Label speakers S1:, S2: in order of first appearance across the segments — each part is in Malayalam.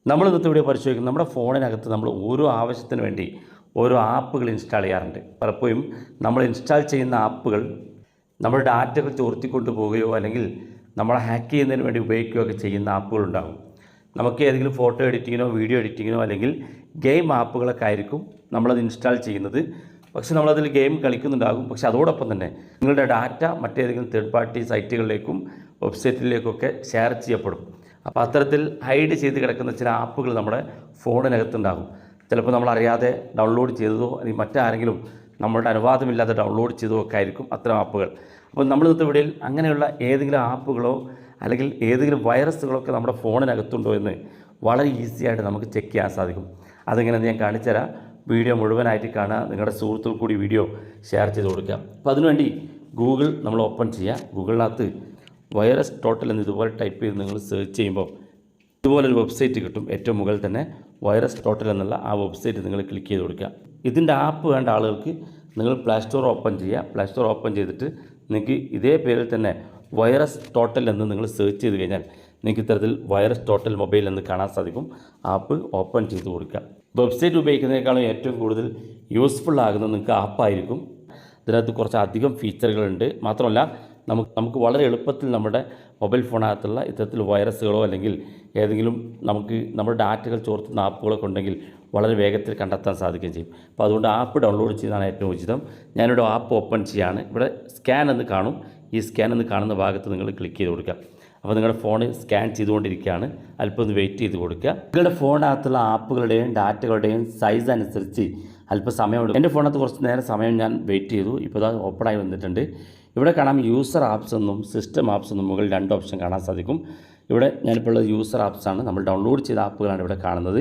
S1: നമ്മൾ ഇന്നത്തെ വീഡിയോ പരിശോധിക്കുന്നത് നമ്മുടെ ഫോണിനകത്ത് നമ്മൾ ഓരോ ആവശ്യത്തിന് വേണ്ടി ഓരോ ആപ്പുകൾ ഇൻസ്റ്റാൾ ചെയ്യാറുണ്ട്. പലപ്പോഴും നമ്മൾ ഇൻസ്റ്റാൾ ചെയ്യുന്ന ആപ്പുകൾ നമ്മുടെ ഡാറ്റകൾ ചോർത്തിക്കൊണ്ട് പോവുകയോ അല്ലെങ്കിൽ നമ്മളെ ഹാക്ക് ചെയ്യുന്നതിന് വേണ്ടി ഉപയോഗിക്കുകയോ ഒക്കെ ചെയ്യുന്ന ആപ്പുകളുണ്ടാകും. നമുക്ക് ഏതെങ്കിലും ഫോട്ടോ എഡിറ്റിങ്ങിനോ വീഡിയോ എഡിറ്റിങ്ങിനോ അല്ലെങ്കിൽ ഗെയിം ആപ്പുകളൊക്കെ ആയിരിക്കും നമ്മളത് ഇൻസ്റ്റാൾ ചെയ്യുന്നത്. പക്ഷേ നമ്മളതിൽ ഗെയിം കളിക്കുന്നുണ്ടാകും. പക്ഷേ അതോടൊപ്പം തന്നെ നിങ്ങളുടെ ഡാറ്റ മറ്റേതെങ്കിലും തേർഡ് പാർട്ടി സൈറ്റുകളിലേക്കും വെബ്സൈറ്റിലേക്കൊക്കെ ഷെയർ ചെയ്യപ്പെടും. അപ്പോൾ അത്തരത്തിൽ ഹൈഡ് ചെയ്ത് കിടക്കുന്ന ചില ആപ്പുകൾ നമ്മുടെ ഫോണിനകത്തുണ്ടാകും. ചിലപ്പോൾ നമ്മളറിയാതെ ഡൗൺലോഡ് ചെയ്തതോ അല്ലെങ്കിൽ മറ്റാരെങ്കിലും നമ്മളുടെ അനുവാദമില്ലാതെ ഡൗൺലോഡ് ചെയ്തതോ ഒക്കെ ആയിരിക്കും അത്തരം ആപ്പുകൾ. അപ്പോൾ നമ്മളിന്നത്തെ വീഡിയോയിൽ അങ്ങനെയുള്ള ഏതെങ്കിലും ആപ്പുകളോ അല്ലെങ്കിൽ ഏതെങ്കിലും വൈറസുകളൊക്കെ നമ്മുടെ ഫോണിനകത്തുണ്ടോ എന്ന് വളരെ ഈസിയായിട്ട് നമുക്ക് ചെക്ക് ചെയ്യാൻ സാധിക്കും. അതെങ്ങനെയെന്ന് ഞാൻ കാണിച്ചു തരാം. വീഡിയോ മുഴുവനായിട്ട് കാണുക, നിങ്ങളുടെ സുഹൃത്തുക്കൾ കൂടി വീഡിയോ ഷെയർ ചെയ്ത് കൊടുക്കുക. അപ്പോൾ അതിനുവേണ്ടി ഗൂഗിൾ നമ്മൾ ഓപ്പൺ ചെയ്യുക. ഗൂഗിളിനകത്ത് വൈറസ് ടോട്ടൽ എന്ന് ഇതുപോലെ ടൈപ്പ് ചെയ്ത് നിങ്ങൾ സെർച്ച് ചെയ്യുമ്പോൾ ഇതുപോലൊരു വെബ്സൈറ്റ് കിട്ടും. ഏറ്റവും മുകളിൽ തന്നെ വൈറസ് ടോട്ടൽ എന്നുള്ള ആ വെബ്സൈറ്റ് നിങ്ങൾ ക്ലിക്ക് ചെയ്ത് കൊടുക്കുക. ഇതിൻ്റെ ആപ്പ് വേണ്ട ആളുകൾക്ക് നിങ്ങൾ പ്ലേ സ്റ്റോർ ഓപ്പൺ ചെയ്യുക. പ്ലേ സ്റ്റോർ ഓപ്പൺ ചെയ്തിട്ട് നിങ്ങൾക്ക് ഇതേ പേരിൽ തന്നെ വൈറസ് ടോട്ടൽ എന്ന് നിങ്ങൾ സെർച്ച് ചെയ്ത് കഴിഞ്ഞാൽ നിങ്ങൾക്ക് ഇത്തരത്തിൽ വൈറസ് ടോട്ടൽ മൊബൈൽ എന്ന് കാണാൻ സാധിക്കും. ആപ്പ് ഓപ്പൺ ചെയ്ത് കൊടുക്കുക. വെബ്സൈറ്റ് ഉപയോഗിക്കുന്നതിനേക്കാളും ഏറ്റവും കൂടുതൽ യൂസ്ഫുൾ ആകുന്നത് നിങ്ങൾക്ക് ആപ്പായിരിക്കും. ഇതിനകത്ത് കുറച്ച് അധികം ഫീച്ചറുകളുണ്ട്. മാത്രമല്ല നമുക്ക് വളരെ എളുപ്പത്തിൽ നമ്മുടെ മൊബൈൽ ഫോണിനകത്തുള്ള ഇത്തരത്തിൽ വൈറസുകളോ അല്ലെങ്കിൽ ഏതെങ്കിലും നമുക്ക് നമ്മുടെ ഡാറ്റകൾ ചോർത്തുന്ന ആപ്പുകളൊക്കെ ഉണ്ടെങ്കിൽ വളരെ വേഗത്തിൽ കണ്ടെത്താൻ സാധിക്കുകയും ചെയ്യും. അപ്പോൾ അതുകൊണ്ട് ആപ്പ് ഡൗൺലോഡ് ചെയ്യുന്നതാണ് ഏറ്റവും ഉചിതം. ഞാനിവിടെ ആപ്പ് ഓപ്പൺ ചെയ്യുകയാണ്. ഇവിടെ സ്കാൻ എന്ന് കാണും. ഈ സ്കാൻ എന്ന് കാണുന്ന ഭാഗത്ത് നിങ്ങൾ ക്ലിക്ക് ചെയ്ത് കൊടുക്കുക. അപ്പോൾ നിങ്ങളുടെ ഫോൺ സ്കാൻ ചെയ്തുകൊണ്ടിരിക്കുകയാണ്. അല്പം ഒന്ന് വെയിറ്റ് ചെയ്ത് കൊടുക്കുക. നിങ്ങളുടെ ഫോണിനകത്തുള്ള ആപ്പുകളുടെയും ഡാറ്റകളുടെയും സൈസ് അനുസരിച്ച് അല്പം സമയമുണ്ട്. എൻ്റെ ഫോണിനകത്ത് കുറച്ച് നേരം സമയം ഞാൻ വെയിറ്റ് ചെയ്തു. ഇപ്പോൾ അത് ഓപ്പണായി വന്നിട്ടുണ്ട്. ഇവിടെ കാണാം യൂസർ ആപ്സ് എന്നും സിസ്റ്റം ആപ്സ് എന്നും മുകളിൽ 2 ഓപ്ഷൻ കാണാൻ സാധിക്കും. ഇവിടെ ഞാനിപ്പോൾ ഉള്ളത് യൂസർ ആപ്സാണ്. നമ്മൾ ഡൗൺലോഡ് ചെയ്ത ആപ്പുകളാണ് ഇവിടെ കാണുന്നത്.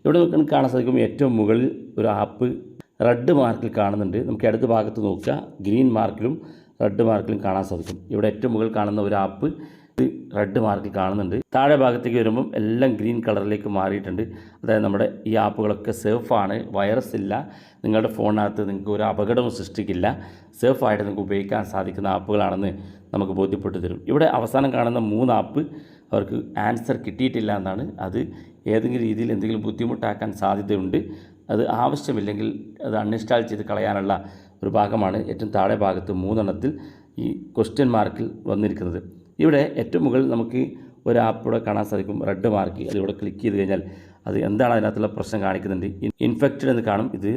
S1: ഇവിടെ നമുക്ക് കാണാൻ സാധിക്കും ഏറ്റവും മുകളിൽ ഒരു ആപ്പ് റെഡ് മാർക്കിൽ കാണുന്നുണ്ട്. നമുക്ക് അടുത്ത ഭാഗത്ത് നോക്കുക, ഗ്രീൻ മാർക്കിലും റെഡ് മാർക്കിലും കാണാൻ സാധിക്കും. ഇവിടെ ഏറ്റവും മുകളിൽ കാണുന്ന ഒരു ആപ്പ് റെഡ് മാർക്കിൽ കാണുന്നുണ്ട്. താഴെ ഭാഗത്തേക്ക് വരുമ്പം എല്ലാം ഗ്രീൻ കളറിലേക്ക് മാറിയിട്ടുണ്ട്. അതായത് നമ്മുടെ ഈ ആപ്പുകളൊക്കെ സേഫാണ്, വൈറസ് ഇല്ല, നിങ്ങളുടെ ഫോണിനകത്ത് നിങ്ങൾക്ക് ഒരു അപകടവും സൃഷ്ടിക്കില്ല, സേഫായിട്ട് നിങ്ങൾക്ക് ഉപയോഗിക്കാൻ സാധിക്കുന്ന ആപ്പുകളാണെന്ന് നമുക്ക് ബോധ്യപ്പെട്ടു തരും. ഇവിടെ അവസാനം കാണുന്ന 3 ആപ്പ് അവർക്ക് ആൻസർ കിട്ടിയിട്ടില്ല എന്നാണ്. അത് ഏതെങ്കിലും രീതിയിൽ എന്തെങ്കിലും ബുദ്ധിമുട്ടാക്കാൻ സാധ്യതയുണ്ട്. അത് ആവശ്യമില്ലെങ്കിൽ അത് അൺഇൻസ്റ്റാൾ ചെയ്ത് കളയാനുള്ള ഒരു ഭാഗമാണ് ഏറ്റവും താഴെ ഭാഗത്ത് 3 എണ്ണത്തിൽ ഈ ക്വസ്റ്റ്യൻ മാർക്കിൽ വന്നിരിക്കുന്നത്. ഇവിടെ ഏറ്റവും മുകളിൽ നമുക്ക് ഒരു ആപ്പ് ഇവിടെ കാണാൻ സാധിക്കും, റെഡ് മാർക്ക്. അതിവിടെ ക്ലിക്ക് ചെയ്ത് കഴിഞ്ഞാൽ അത് എന്താണ് അതിനകത്തുള്ള പ്രശ്നം കാണിക്കുന്നുണ്ട്. ഇൻഫെക്റ്റഡ് എന്ന് കാണും. ഇത്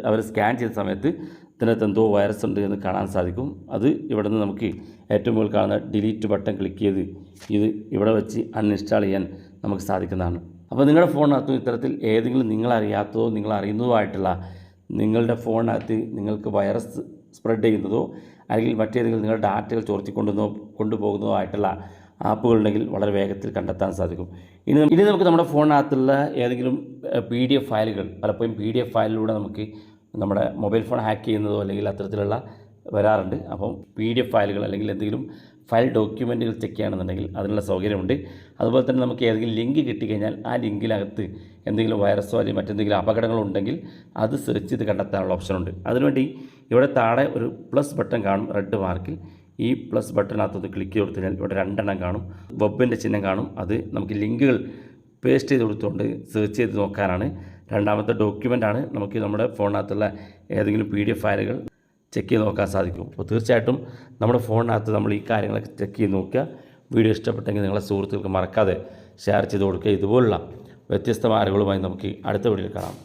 S1: അവർ സ്കാൻ ചെയ്ത സമയത്ത് ഇതിനകത്ത് എന്തോ വൈറസ് ഉണ്ട് എന്ന് കാണാൻ സാധിക്കും. അത് ഇവിടെ നിന്ന് നമുക്ക് ഏറ്റവും മുകളിൽ കാണുന്ന ഡിലീറ്റ് ബട്ടൺ ക്ലിക്ക് ചെയ്ത് ഇത് ഇവിടെ വെച്ച് അൺഇൻസ്റ്റാൾ ചെയ്യാൻ നമുക്ക് സാധിക്കുന്നതാണ്. അപ്പോൾ നിങ്ങളുടെ ഫോണിനകത്തും ഇത്തരത്തിൽ ഏതെങ്കിലും നിങ്ങളറിയാത്തതോ നിങ്ങളറിയുന്നതോ ആയിട്ടുള്ള നിങ്ങളുടെ ഫോണിനകത്ത് നിങ്ങൾക്ക് വൈറസ് സ്പ്രെഡ് ചെയ്യുന്നതോ അല്ലെങ്കിൽ മറ്റേതെങ്കിലും നിങ്ങളുടെ ഡാറ്റകൾ കൊണ്ടുപോകുന്നതോ ആയിട്ടുള്ള ആപ്പുകളുണ്ടെങ്കിൽ വളരെ വേഗത്തിൽ കണ്ടെത്താൻ സാധിക്കും. ഇനി നമുക്ക് നമ്മുടെ ഫോണിനകത്തുള്ള ഏതെങ്കിലും PDF ഫയലുകൾ, പലപ്പോഴും PDF ഫയലിലൂടെ നമുക്ക് നമ്മുടെ മൊബൈൽ ഫോൺ ഹാക്ക് ചെയ്യുന്നതോ അല്ലെങ്കിൽ അത്തരത്തിലുള്ള വരാറുണ്ട്. അപ്പം PDF ഫയലുകൾ അല്ലെങ്കിൽ എന്തെങ്കിലും ഫയൽ ഡോക്യുമെൻറ്റുകൾ ചെക്ക് ചെയ്യുകയാണെന്നുണ്ടെങ്കിൽ അതിനുള്ള സൗകര്യമുണ്ട്. അതുപോലെ തന്നെ നമുക്ക് ഏതെങ്കിലും ലിങ്ക് കിട്ടിക്കഴിഞ്ഞാൽ ആ ലിങ്കിനകത്ത് എന്തെങ്കിലും വൈറസോ അല്ലെങ്കിൽ മറ്റെന്തെങ്കിലും അപകടങ്ങളോ ഉണ്ടെങ്കിൽ അത് സെർച്ച് ചെയ്ത് കണ്ടെത്താനുള്ള ഓപ്ഷനുണ്ട്. അതിനുവേണ്ടി ഇവിടെ താഴെ ഒരു പ്ലസ് ബട്ടൺ കാണും റെഡ് മാർക്കിൽ. ഈ പ്ലസ് ബട്ടണിനകത്തൊന്ന് ക്ലിക്ക് ചെയ്ത് കഴിഞ്ഞാൽ ഇവിടെ 2 എണ്ണം കാണും, വെബിൻ്റെ ചിഹ്നം കാണും. അത് നമുക്ക് ലിങ്കുകൾ പേസ്റ്റ് ചെയ്ത് കൊടുത്തുകൊണ്ട് സെർച്ച് ചെയ്ത് നോക്കാനാണ്. രണ്ടാമത്തെ ഡോക്യുമെൻ്റാണ്. നമുക്ക് നമ്മുടെ ഫോണിനകത്തുള്ള ഏതെങ്കിലും PDF ഫയലുകൾ ചെക്ക് ചെയ്ത് നോക്കാൻ സാധിക്കും. അപ്പോൾ തീർച്ചയായിട്ടും നമ്മുടെ ഫോണിനകത്ത് നമ്മൾ ഈ കാര്യങ്ങളൊക്കെ ചെക്ക് ചെയ്ത് നോക്കുക. വീഡിയോ ഇഷ്ടപ്പെട്ടെങ്കിൽ നിങ്ങളെ സുഹൃത്തുക്കൾക്ക് മറക്കാതെ ഷെയർ ചെയ്ത് കൊടുക്കുക. ഇതുപോലുള്ള വ്യത്യസ്തമായ അറിവുകളുമായി നമുക്ക് അടുത്ത വീഡിയോയിൽ കാണാം.